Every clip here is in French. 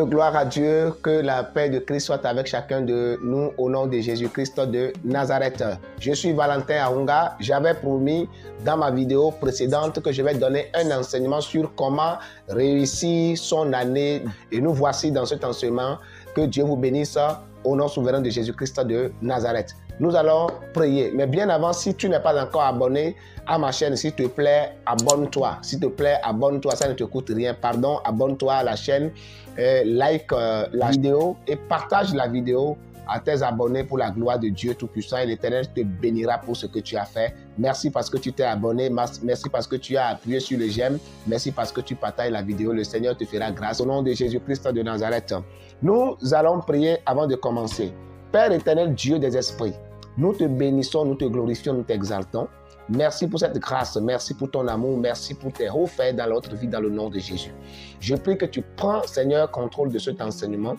gloire à Dieu, que la paix de Christ soit avec chacun de nous au nom de Jésus-Christ de Nazareth. Je suis Valentin Aounga. J'avais promis dans ma vidéo précédente que je vais donner un enseignement sur comment réussir son année. Et nous voici dans cet enseignement. Que Dieu vous bénisse au nom souverain de Jésus-Christ de Nazareth. Nous allons prier. Mais bien avant, si tu n'es pas encore abonné à ma chaîne, s'il te plaît, abonne-toi. S'il te plaît, abonne-toi. Ça ne te coûte rien. Pardon, abonne-toi à la chaîne. Like la vidéo et partage la vidéo à tes abonnés pour la gloire de Dieu Tout-Puissant. Et l'Éternel te bénira pour ce que tu as fait. Merci parce que tu t'es abonné. Merci parce que tu as appuyé sur le j'aime. Merci parce que tu partages la vidéo. Le Seigneur te fera grâce. Au nom de Jésus-Christ de Nazareth, nous allons prier avant de commencer. Père éternel, Dieu des esprits, nous te bénissons, nous te glorifions, nous t'exaltons. Merci pour cette grâce, merci pour ton amour, merci pour tes hauts faits dans notre vie, dans le nom de Jésus. Je prie que tu prends, Seigneur, contrôle de cet enseignement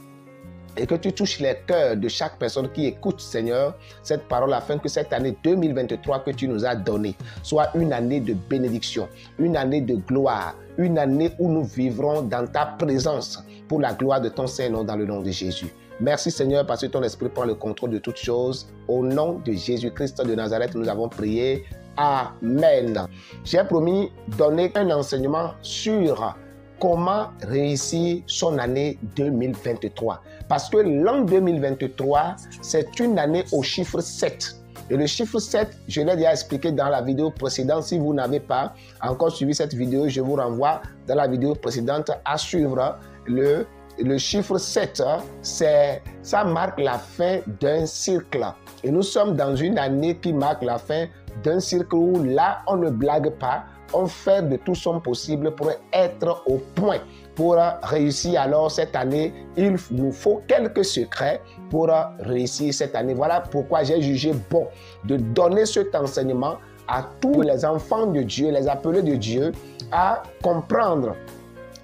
et que tu touches les cœurs de chaque personne qui écoute, Seigneur, cette parole afin que cette année 2023 que tu nous as donnée soit une année de bénédiction, une année de gloire, une année où nous vivrons dans ta présence pour la gloire de ton Saint-Nom dans le nom de Jésus. Merci Seigneur parce que ton esprit prend le contrôle de toutes choses. Au nom de Jésus-Christ de Nazareth, nous avons prié. Amen. J'ai promis donner un enseignement sur comment réussir son année 2023. Parce que l'an 2023, c'est une année au chiffre 7. Et le chiffre 7, je l'ai déjà expliqué dans la vidéo précédente. Si vous n'avez pas encore suivi cette vidéo, je vous renvoie dans la vidéo précédente à suivre le chiffre 7, ça marque la fin d'un cycle. Et nous sommes dans une année qui marque la fin d'un cycle où là, on ne blague pas, on fait de tout son possible pour être au point. Pour réussir alors cette année, il nous faut quelques secrets pour réussir cette année. Voilà pourquoi j'ai jugé bon de donner cet enseignement à tous les enfants de Dieu, les appelés de Dieu, à comprendre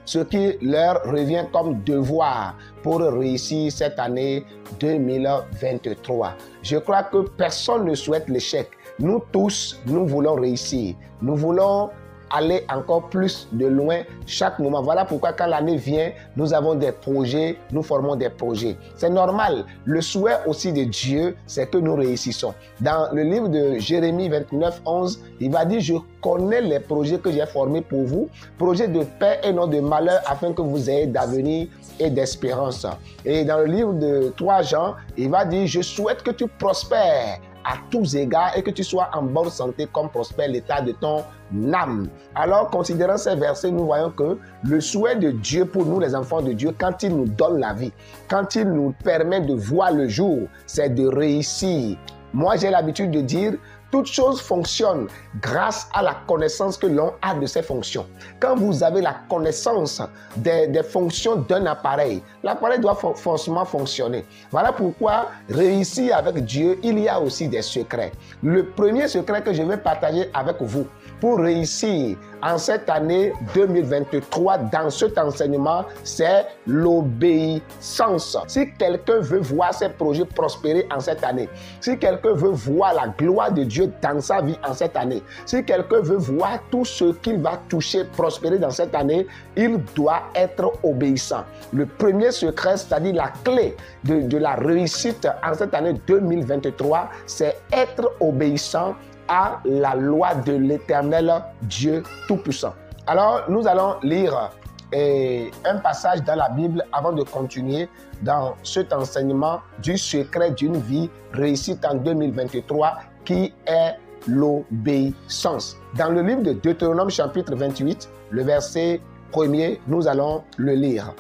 ce qui leur revient comme devoir pour réussir cette année 2023. Je crois que personne ne souhaite l'échec. Nous tous, nous voulons réussir. Nous voulons aller encore plus de loin chaque moment. Voilà pourquoi quand l'année vient, nous avons des projets, nous formons des projets. C'est normal. Le souhait aussi de Dieu, c'est que nous réussissons. Dans le livre de Jérémie 29, 11, il va dire « Je connais les projets que j'ai formés pour vous, projets de paix et non de malheur, afin que vous ayez d'avenir et d'espérance. » Et dans le livre de 3 Jean, il va dire « Je souhaite que tu prospères à tous égards et que tu sois en bonne santé comme prospère l'état de ton âme. » Alors, considérant ces versets, nous voyons que le souhait de Dieu pour nous, les enfants de Dieu, quand il nous donne la vie, quand il nous permet de voir le jour, c'est de réussir. Moi, j'ai l'habitude de dire, toute chose fonctionne grâce à la connaissance que l'on a de ses fonctions. Quand vous avez la connaissance des fonctions d'un appareil, l'appareil doit forcément fonctionner. Voilà pourquoi réussir avec Dieu, il y a aussi des secrets. Le premier secret que je vais partager avec vous pour réussir en cette année 2023 dans cet enseignement, c'est l'obéissance. Si quelqu'un veut voir ses projets prospérer en cette année, si quelqu'un veut voir la gloire de Dieu dans sa vie en cette année, si quelqu'un veut voir tout ce qu'il va toucher prospérer dans cette année, il doit être obéissant. Le premier secret, c'est-à-dire la clé de la réussite en cette année 2023, c'est être obéissant à la loi de l'Éternel Dieu Tout-Puissant. Alors, nous allons lire un passage dans la Bible avant de continuer dans cet enseignement du secret d'une vie réussite en 2023 qui est l'obéissance. Dans le livre de Deutéronome chapitre 28, le verset 1er, nous allons le lire.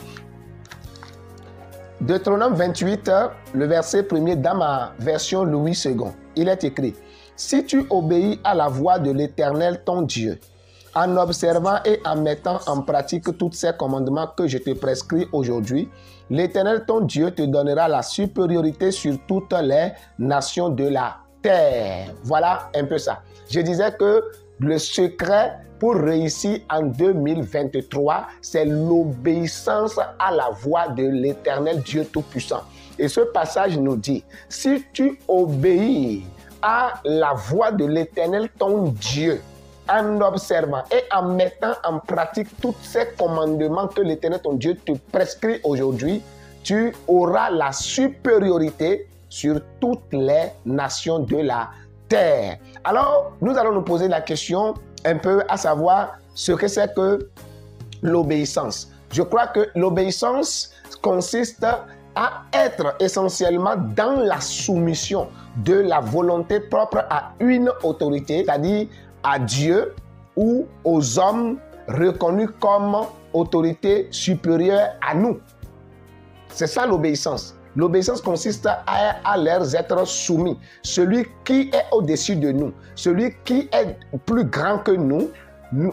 Deutéronome 28, le verset 1er dans ma version Louis II, il est écrit: Si tu obéis à la voix de l'Éternel ton Dieu, en observant et en mettant en pratique tous ces commandements que je te prescris aujourd'hui, l'Éternel ton Dieu te donnera la supériorité sur toutes les nations de la terre. Voilà un peu ça. Je disais que le secret pour réussir en 2023, c'est l'obéissance à la voix de l'Éternel Dieu Tout-Puissant. Et ce passage nous dit, si tu obéis à la voix de l'Éternel ton Dieu, en observant et en mettant en pratique tous ces commandements que l'Éternel ton Dieu te prescrit aujourd'hui, tu auras la supériorité sur toutes les nations de la terre. Alors, nous allons nous poser la question un peu à savoir ce que c'est que l'obéissance. Je crois que l'obéissance consiste à être essentiellement dans la soumission de la volonté propre à une autorité, c'est-à-dire à Dieu ou aux hommes reconnus comme autorité supérieure à nous. C'est ça l'obéissance. L'obéissance consiste à leur être soumis. Celui qui est au-dessus de nous, celui qui est plus grand que nous,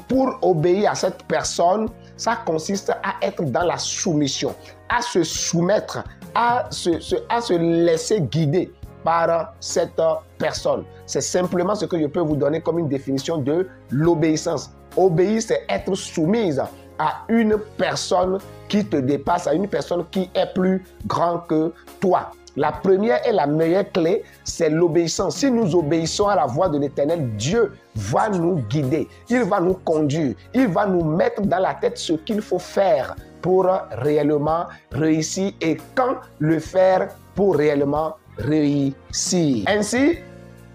pour obéir à cette personne, ça consiste à être dans la soumission, à se soumettre, à se laisser guider par cette personne. C'est simplement ce que je peux vous donner comme une définition de l'obéissance. Obéir, c'est être soumise à une personne qui te dépasse, à une personne qui est plus grand que toi. La première et la meilleure clé, c'est l'obéissance. Si nous obéissons à la voix de l'Éternel, Dieu va nous guider, il va nous conduire, il va nous mettre dans la tête ce qu'il faut faire pour réellement réussir et quand le faire pour réellement réussir. Ainsi,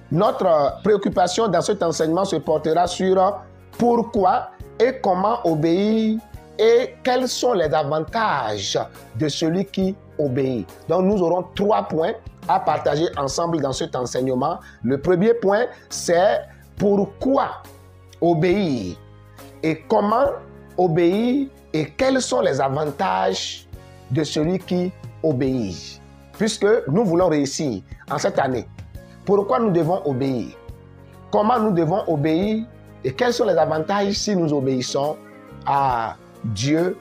notre préoccupation dans cet enseignement se portera sur pourquoi et comment obéir et quels sont les avantages de celui qui obéit. Donc nous aurons 3 points à partager ensemble dans cet enseignement. Le premier point, c'est pourquoi obéir et comment obéir et quels sont les avantages de celui qui obéit. Puisque nous voulons réussir en cette année, pourquoi nous devons obéir? Comment nous devons obéir et quels sont les avantages si nous obéissons à Dieu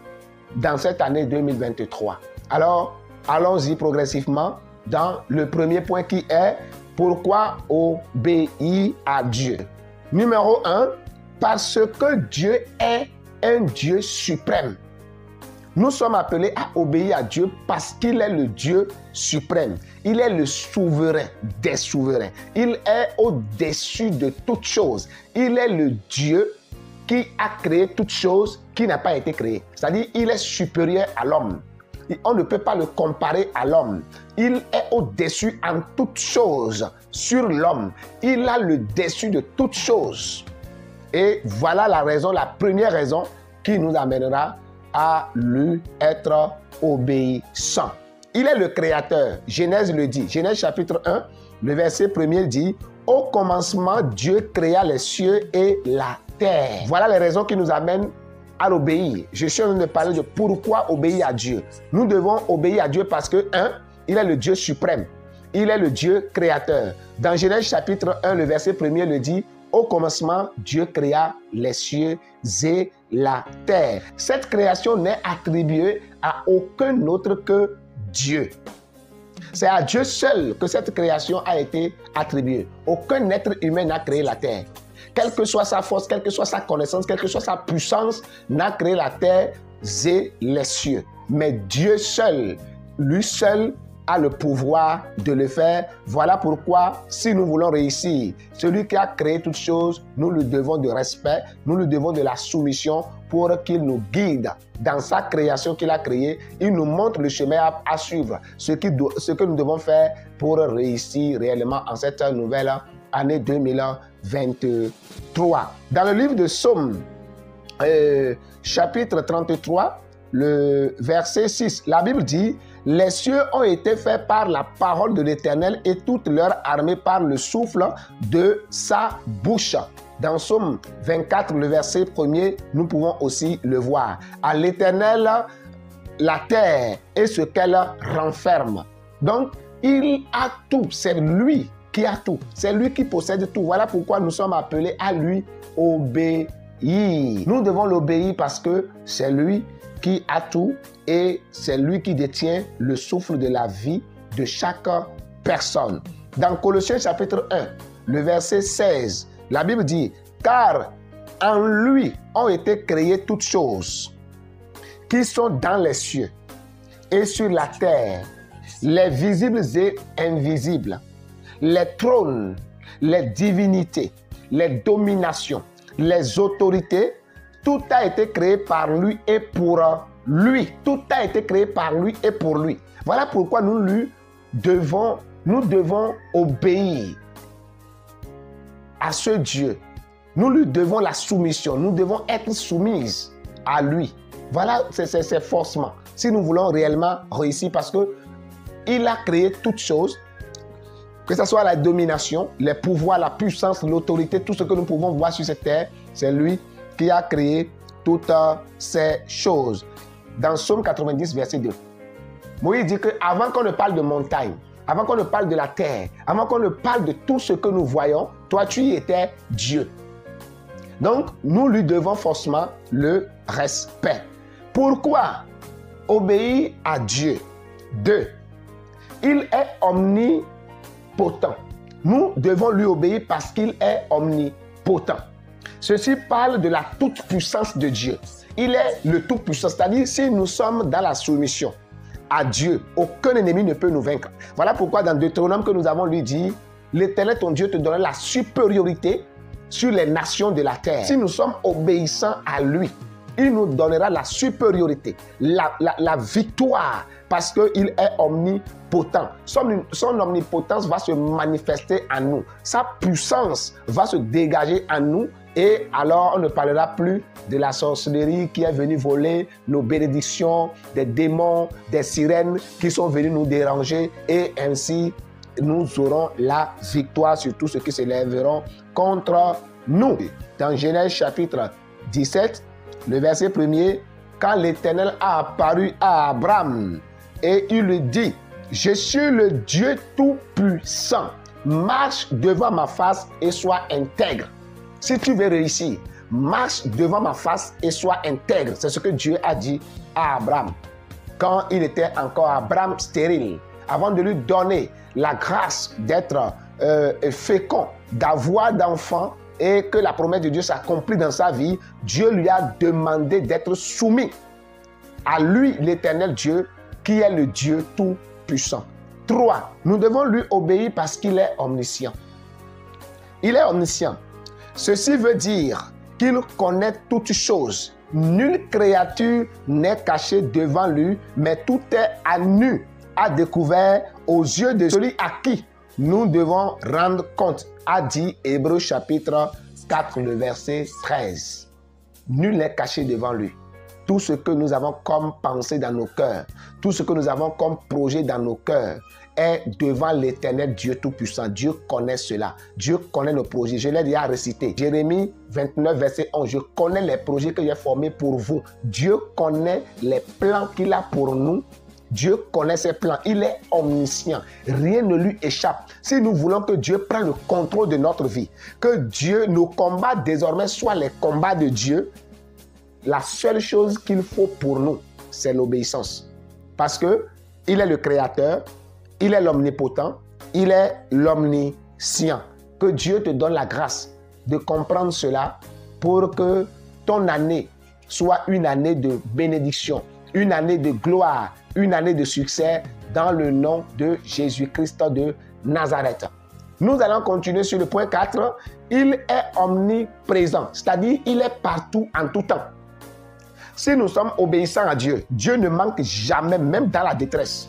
dans cette année 2023? Alors, allons-y progressivement dans le premier point qui est pourquoi obéir à Dieu. Numéro 1, parce que Dieu est un Dieu suprême. Nous sommes appelés à obéir à Dieu parce qu'il est le Dieu suprême. Il est le souverain des souverains. Il est au-dessus de toutes choses. Il est le Dieu qui a créé toutes choses qui n'a pas été créées. C'est-à-dire, il est supérieur à l'homme. On ne peut pas le comparer à l'homme. Il est au-dessus en toutes choses sur l'homme. Il a le dessus de toutes choses. Et voilà la raison, la première raison qui nous amènera à lui être obéissant. Il est le créateur. Genèse le dit. Genèse chapitre 1, le verset 1er dit « Au commencement, Dieu créa les cieux et la terre. » Voilà les raisons qui nous amènent à l'obéir. Je suis en train de parler de pourquoi obéir à Dieu. Nous devons obéir à Dieu parce que, 1, il est le Dieu suprême. Il est le Dieu créateur. Dans Genèse chapitre 1, le verset 1er le dit « Au commencement, Dieu créa les cieux et la terre. » Cette création n'est attribuée à aucun autre que Dieu. C'est à Dieu seul que cette création a été attribuée. Aucun être humain n'a créé la terre. Quelle que soit sa force, quelle que soit sa connaissance, quelle que soit sa puissance, n'a créé la terre et les cieux. Mais Dieu seul, lui seul, a le pouvoir de le faire. Voilà pourquoi, si nous voulons réussir, celui qui a créé toutes choses, nous lui devons de respect, nous lui devons de la soumission pour qu'il nous guide dans sa création qu'il a créée. Il nous montre le chemin à suivre, ce que nous devons faire pour réussir réellement en cette nouvelle année 2023. Dans le livre de Psaume, chapitre 33, le verset 6, la Bible dit « Les cieux ont été faits par la parole de l'Éternel et toute leur armée par le souffle de sa bouche. » Dans Psaume 24, le verset 1er, nous pouvons aussi le voir. À l'Éternel, la terre et ce qu'elle renferme. Donc, il a tout, c'est lui qui a tout, c'est lui qui possède tout. Voilà pourquoi nous sommes appelés à lui obéir. Nous devons l'obéir parce que c'est lui qui a tout et c'est lui qui détient le souffle de la vie de chaque personne. Dans Colossiens chapitre 1, le verset 16, la Bible dit « Car en lui ont été créées toutes choses qui sont dans les cieux et sur la terre, les visibles et invisibles, les trônes, les divinités, les dominations, les autorités, tout a été créé par lui et pour lui. Tout a été créé par lui et pour lui. Voilà pourquoi nous devons obéir à ce Dieu. Nous lui devons la soumission. Nous devons être soumises à lui. Voilà, c'est forcément. Si nous voulons réellement réussir, parce que il a créé toutes choses, que ce soit la domination, les pouvoirs, la puissance, l'autorité, tout ce que nous pouvons voir sur cette terre, c'est lui qui a créé toutes ces choses. Dans Psaume 90, verset 2, Moïse dit qu'avant qu'on ne parle de montagne, avant qu'on ne parle de la terre, avant qu'on ne parle de tout ce que nous voyons, toi tu y étais Dieu. Donc, nous lui devons forcément le respect. Pourquoi obéir à Dieu? 2. Il est omnipotent. Nous devons lui obéir parce qu'il est omnipotent. Ceci parle de la toute-puissance de Dieu. Il est le tout-puissant, c'est-à-dire si nous sommes dans la soumission à Dieu, aucun ennemi ne peut nous vaincre. Voilà pourquoi dans Deutéronome que nous avons lui dit, l'Éternel ton Dieu te donnera la supériorité sur les nations de la terre. Si nous sommes obéissants à lui, il nous donnera la supériorité, la victoire, parce qu'il est omnipotent. Son omnipotence va se manifester en nous. Sa puissance va se dégager en nous. Et alors, on ne parlera plus de la sorcellerie qui est venue voler nos bénédictions, des démons, des sirènes qui sont venus nous déranger. Et ainsi, nous aurons la victoire sur tous ceux qui se lèveront contre nous. Dans Genèse chapitre 17, le verset 1er, quand l'Éternel a apparu à Abraham et il lui dit, « Je suis le Dieu tout-puissant, marche devant ma face et sois intègre. » Si tu veux réussir, marche devant ma face et sois intègre. C'est ce que Dieu a dit à Abraham. Quand il était encore Abraham stérile, avant de lui donner la grâce d'être fécond, d'avoir d'enfants et que la promesse de Dieu s'accomplit dans sa vie, Dieu lui a demandé d'être soumis à lui, l'Éternel Dieu, qui est le Dieu tout-puissant. 3. Nous devons lui obéir parce qu'il est omniscient. Il est omniscient. Ceci veut dire qu'il connaît toutes choses. Nulle créature n'est cachée devant lui, mais tout est à nu, à découvert aux yeux de celui à qui nous devons rendre compte, a dit Hébreux chapitre 4, le verset 13. Nul n'est caché devant lui. Tout ce que nous avons comme pensée dans nos cœurs, tout ce que nous avons comme projet dans nos cœurs, est devant l'Éternel Dieu Tout-Puissant. Dieu connaît cela. Dieu connaît nos projets. Je l'ai déjà récité. Jérémie 29, verset 11. Je connais les projets que j'ai formés pour vous. Dieu connaît les plans qu'il a pour nous. Dieu connaît ses plans. Il est omniscient. Rien ne lui échappe. Si nous voulons que Dieu prenne le contrôle de notre vie, que Dieu, nos combats désormais soient les combats de Dieu, la seule chose qu'il faut pour nous, c'est l'obéissance. Parce que il est le créateur, il est l'omnipotent, il est l'omniscient. Que Dieu te donne la grâce de comprendre cela pour que ton année soit une année de bénédiction, une année de gloire, une année de succès dans le nom de Jésus-Christ de Nazareth. Nous allons continuer sur le point 4. Il est omniprésent, c'est-à-dire il est partout en tout temps. Si nous sommes obéissants à Dieu, Dieu ne manque jamais, même dans la détresse.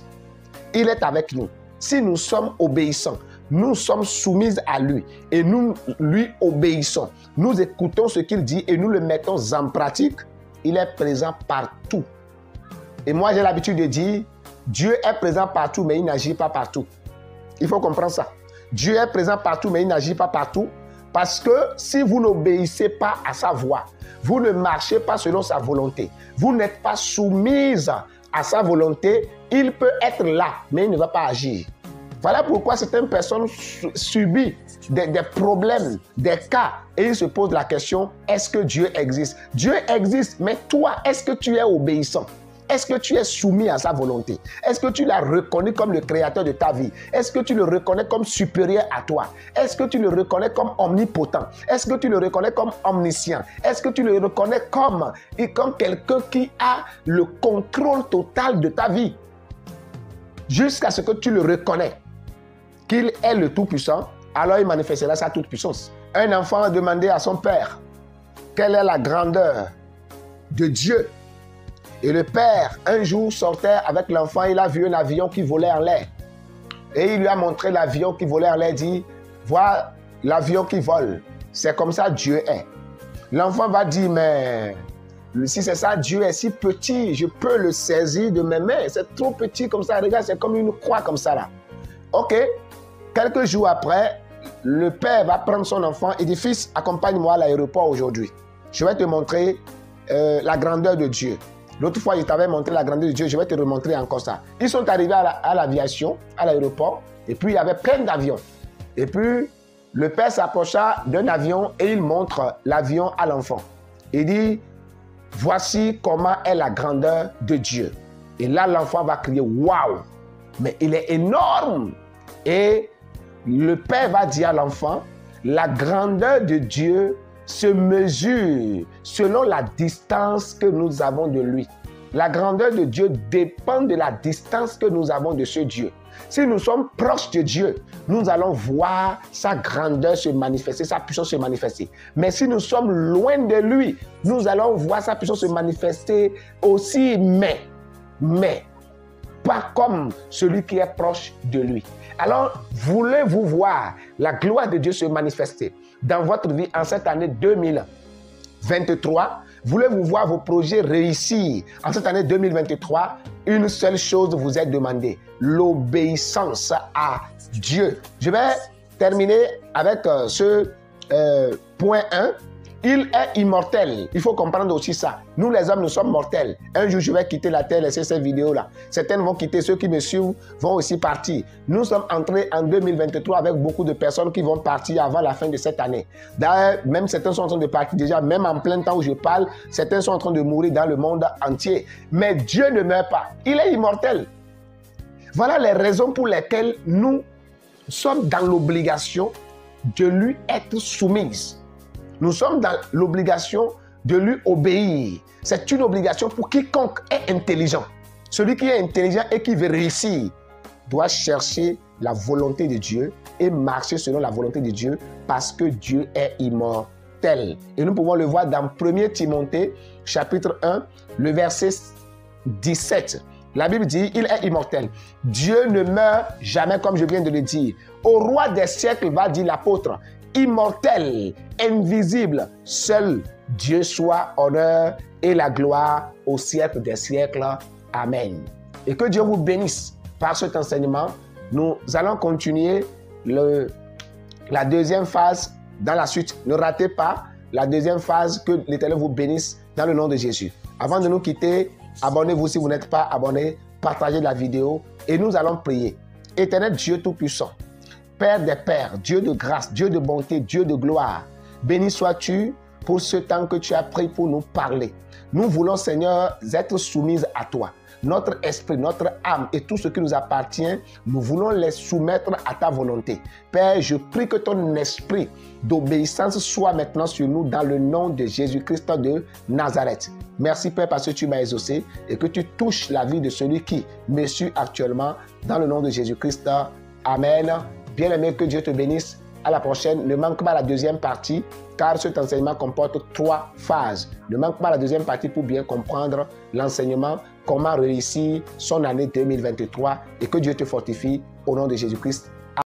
Il est avec nous. Si nous sommes obéissants, nous sommes soumis à lui et nous lui obéissons. Nous écoutons ce qu'il dit et nous le mettons en pratique. Il est présent partout. Et moi, j'ai l'habitude de dire, Dieu est présent partout, mais il n'agit pas partout. Il faut comprendre ça. Dieu est présent partout, mais il n'agit pas partout. Parce que si vous n'obéissez pas à sa voix, vous ne marchez pas selon sa volonté, vous n'êtes pas soumise à sa volonté, il peut être là, mais il ne va pas agir. Voilà pourquoi certaines personnes subissent des problèmes, des cas, et ils se posent la question, est-ce que Dieu existe? Dieu existe, mais toi, est-ce que tu es obéissant? Est-ce que tu es soumis à sa volonté? Est-ce que tu l'as reconnu comme le créateur de ta vie? Est-ce que tu le reconnais comme supérieur à toi? Est-ce que tu le reconnais comme omnipotent? Est-ce que tu le reconnais comme omniscient? Est-ce que tu le reconnais comme quelqu'un qui a le contrôle total de ta vie? Jusqu'à ce que tu le reconnais qu'il est le Tout-Puissant, alors il manifestera sa toute-puissance. Un enfant a demandé à son père, quelle est la grandeur de Dieu. Et le père, un jour, sortait avec l'enfant, il a vu un avion qui volait en l'air. Et il lui a montré l'avion qui volait en l'air, dit, vois l'avion qui vole. C'est comme ça Dieu est. L'enfant va dire, mais si c'est ça, Dieu est si petit, je peux le saisir de mes mains. C'est trop petit comme ça, regarde, c'est comme une croix comme ça là. Ok, quelques jours après, le père va prendre son enfant et dit, fils, accompagne-moi à l'aéroport aujourd'hui. Je vais te montrer la grandeur de Dieu. L'autre fois, je t'avais montré la grandeur de Dieu, je vais te remontrer encore ça. Ils sont arrivés à l'aviation, à l'aéroport, et puis il y avait plein d'avions. Et puis, le père s'approcha d'un avion et il montre l'avion à l'enfant. Il dit, voici comment est la grandeur de Dieu. Et là, l'enfant va crier, waouh, mais il est énorme. Et le père va dire à l'enfant, la grandeur de Dieu se mesure selon la distance que nous avons de lui. La grandeur de Dieu dépend de la distance que nous avons de ce Dieu. Si nous sommes proches de Dieu, nous allons voir sa grandeur se manifester, sa puissance se manifester. Mais si nous sommes loin de lui, nous allons voir sa puissance se manifester aussi, mais pas comme celui qui est proche de lui. Alors, voulez-vous voir la gloire de Dieu se manifester dans votre vie en cette année 2023? Voulez-vous voir vos projets réussir en cette année 2023? Une seule chose vous est demandée, l'obéissance à Dieu. Je vais terminer avec ce point 1. Il est immortel. Il faut comprendre aussi ça. Nous, les hommes, nous sommes mortels. Un jour, je vais quitter la terre, laisser cette vidéo-là. Certains vont quitter, ceux qui me suivent vont aussi partir. Nous sommes entrés en 2023 avec beaucoup de personnes qui vont partir avant la fin de cette année. D'ailleurs, même certains sont en train de partir déjà, même en plein temps où je parle, certains sont en train de mourir dans le monde entier. Mais Dieu ne meurt pas. Il est immortel. Voilà les raisons pour lesquelles nous sommes dans l'obligation de lui être soumises. Nous sommes dans l'obligation de lui obéir. C'est une obligation pour quiconque est intelligent. Celui qui est intelligent et qui veut réussir doit chercher la volonté de Dieu et marcher selon la volonté de Dieu parce que Dieu est immortel. Et nous pouvons le voir dans 1 Timothée, chapitre 1, le verset 17. La Bible dit, il est immortel. Dieu ne meurt jamais, comme je viens de le dire. Au roi des siècles, va dire l'apôtre, immortel, invisible, seul Dieu soit honneur et la gloire au siècle des siècles. Amen. Et que Dieu vous bénisse par cet enseignement. Nous allons continuer la deuxième phase dans la suite. Ne ratez pas la deuxième phase. Que l'Éternel vous bénisse dans le nom de Jésus. Avant de nous quitter, abonnez-vous si vous n'êtes pas abonné, partagez la vidéo et nous allons prier. Éternel Dieu Tout-Puissant, Père des Pères, Dieu de grâce, Dieu de bonté, Dieu de gloire, béni sois-tu pour ce temps que tu as pris pour nous parler. Nous voulons, Seigneur, être soumis à toi. Notre esprit, notre âme et tout ce qui nous appartient, nous voulons les soumettre à ta volonté. Père, je prie que ton esprit d'obéissance soit maintenant sur nous dans le nom de Jésus-Christ de Nazareth. Merci Père parce que tu m'as exaucé et que tu touches la vie de celui qui me suit actuellement dans le nom de Jésus-Christ. Amen. Bien-aimé, que Dieu te bénisse. À la prochaine. Ne manque pas la deuxième partie car cet enseignement comporte 3 phases. Ne manque pas la deuxième partie pour bien comprendre l'enseignement, comment réussir son année 2023 et que Dieu te fortifie au nom de Jésus-Christ.